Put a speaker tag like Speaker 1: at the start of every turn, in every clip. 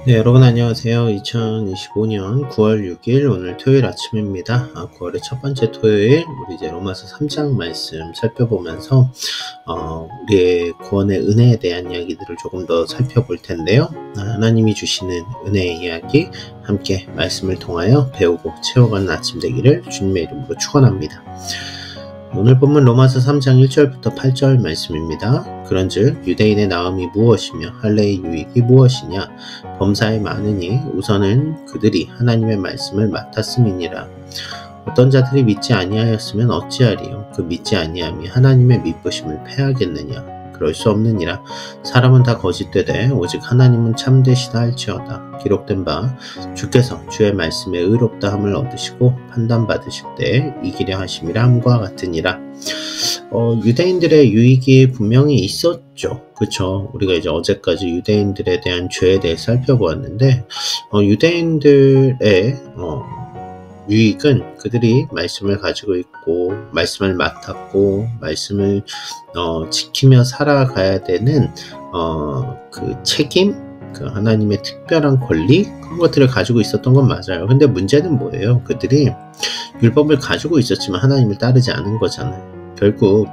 Speaker 1: 네, 여러분 안녕하세요. 2025년 9월 6일 오늘 토요일 아침입니다. 9월의 첫 번째 토요일 우리 이제 로마서 3장 말씀 살펴보면서 우리의 구원의 은혜에 대한 이야기들을 조금 더 살펴볼 텐데요. 하나님이 주시는 은혜의 이야기 함께 말씀을 통하여 배우고 채워가는 아침 되기를 주님의 이름으로 축원합니다. 오늘 본문 로마서 3장 1절부터 8절 말씀입니다. 그런즉 유대인의 나음이 무엇이며 할례의 유익이 무엇이냐? 범사에 많으니 우선은 그들이 하나님의 말씀을 맡았음이니라. 어떤 자들이 믿지 아니하였으면 어찌하리요? 그 믿지 아니함이 하나님의 믿으심을 패하겠느냐? 그럴 수 없느니라. 사람은 다 거짓되되 오직 하나님은 참되시다 할지어다. 기록된 바 주께서 주의 말씀에 의롭다함을 얻으시고 판단받으실 때 이기려 하심이라 함과 같으니라. 유대인들의 유익이 분명히 있었죠. 그쵸? 우리가 이제 어제까지 유대인들에 대한 죄에 대해 살펴보았는데 유대인들의 유익은 그들이 말씀을 가지고 있고 말씀을 맡았고 말씀을 지키며 살아가야 되는 그 책임, 그 하나님의 특별한 권리 그런 것들을 가지고 있었던 건 맞아요. 근데 문제는 뭐예요? 그들이 율법을 가지고 있었지만 하나님을 따르지 않은 거잖아요. 결국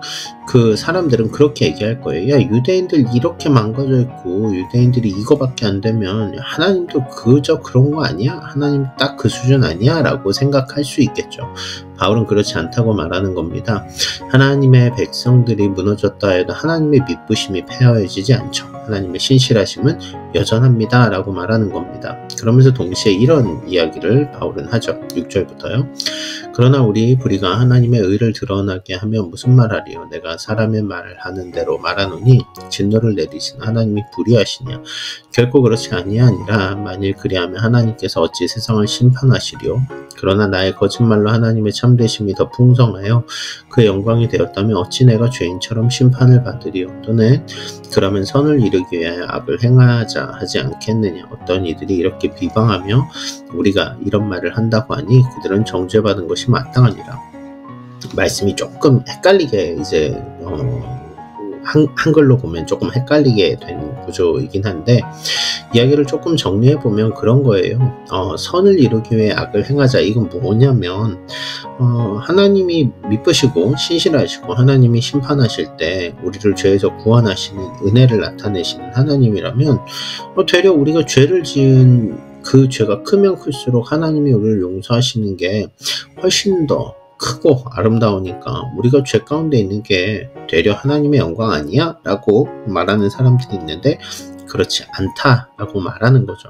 Speaker 1: 그 사람들은 그렇게 얘기할 거예요. 야, 유대인들 이렇게 망가져 있고 유대인들이 이거밖에 안 되면 하나님도 그저 그런 거 아니야? 하나님 딱 그 수준 아니야? 라고 생각할 수 있겠죠. 바울은 그렇지 않다고 말하는 겁니다. 하나님의 백성들이 무너졌다 해도 하나님의 믿으심이 폐허해지지 않죠. 하나님의 신실하심은 여전합니다 라고 말하는 겁니다. 그러면서 동시에 이런 이야기를 바울은 하죠. 6절부터요. 그러나 우리 불의가 하나님의 의를 드러나게 하면 무슨 말하리요? 내가 사람의 말을 하는 대로 말하노니 진노를 내리시는 하나님이 불의하시냐? 결코 그렇지 아니하니라. 만일 그리하면 하나님께서 어찌 세상을 심판하시리요? 그러나 나의 거짓말로 하나님의 참되심이 더 풍성하여 그의 영광이 되었다면 어찌 내가 죄인처럼 심판을 받으리요? 또는 그러면 선을 이루기 위하여 악을 행하자 하지 않겠느냐? 어떤 이들이 이렇게 비방하며 우리가 이런 말을 한다고 하니 그들은 정죄받은 것이 마땅하니라. 말씀이 조금 헷갈리게 이제 한글로 보면 조금 헷갈리게 된 구조이긴 한데 이야기를 조금 정리해보면 그런 거예요. 선을 이루기 위해 악을 행하자. 이건 뭐냐면 하나님이 미쁘시고 신실하시고 하나님이 심판하실 때 우리를 죄에서 구원하시는 은혜를 나타내시는 하나님이라면 되려 우리가 죄를 지은 그 죄가 크면 클수록 하나님이 우리를 용서하시는 게 훨씬 더 크고 아름다우니까 우리가 죄 가운데 있는 게 되려 하나님의 영광 아니야? 라고 말하는 사람들이 있는데 그렇지 않다라고 말하는 거죠.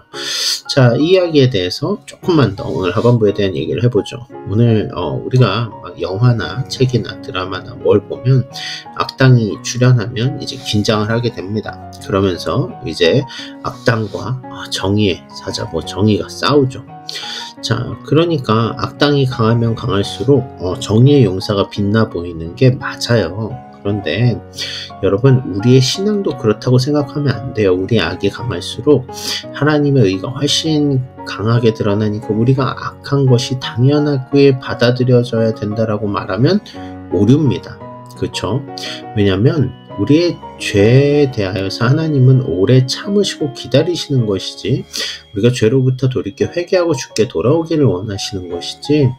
Speaker 1: 자, 이 이야기에 대해서 조금만 더 오늘 하반부에 대한 얘기를 해보죠. 오늘 우리가 막 영화나 책이나 드라마나 뭘 보면 악당이 출연하면 이제 긴장을 하게 됩니다. 그러면서 이제 악당과 정의의 사자, 정의가 싸우죠. 자, 그러니까 악당이 강하면 강할수록 정의의 용사가 빛나 보이는 게 맞아요. 그런데 여러분, 우리의 신앙도 그렇다고 생각하면 안 돼요. 우리 악이 강할수록 하나님의 의가 훨씬 강하게 드러나니까 우리가 악한 것이 당연하게 받아들여져야 된다라고 말하면 오류입니다. 그렇죠? 왜냐하면 우리의 죄에 대하여서 하나님은 오래 참으시고 기다리시는 것이지 우리가 죄로부터 돌이켜 회개하고 주께 돌아오기를 원하시는 것이지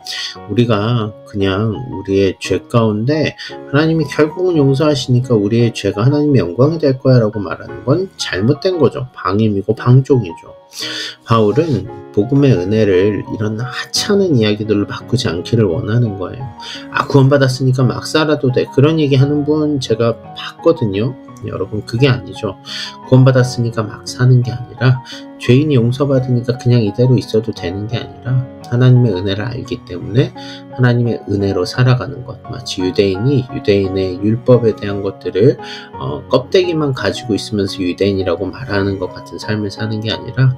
Speaker 1: 우리가 그냥 우리의 죄 가운데 하나님이 결국은 용서하시니까 우리의 죄가 하나님의 영광이 될 거야 라고 말하는 건 잘못된 거죠. 방임이고 방종이죠. 바울은 복음의 은혜를 이런 하찮은 이야기들로 바꾸지 않기를 원하는 거예요. 구원받았으니까 막 살아도 돼. 그런 얘기 하는 분 제가 봤거든요. 여러분, 그게 아니죠. 구원받았으니까 막 사는 게 아니라 죄인이 용서받으니까 그냥 이대로 있어도 되는 게 아니라 하나님의 은혜를 알기 때문에 하나님의 은혜로 살아가는 것. 마치 유대인이 유대인의 율법에 대한 것들을 껍데기만 가지고 있으면서 유대인이라고 말하는 것 같은 삶을 사는 게 아니라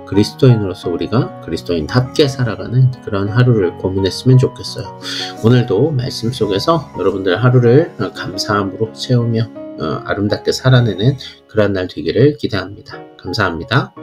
Speaker 1: 그리스도인으로서 우리가 그리스도인답게 살아가는 그런 하루를 고민했으면 좋겠어요. 오늘도 말씀 속에서 여러분들 하루를 감사함으로 채우며 아름답게 살아내는 그런 날 되기를 기대합니다. 감사합니다.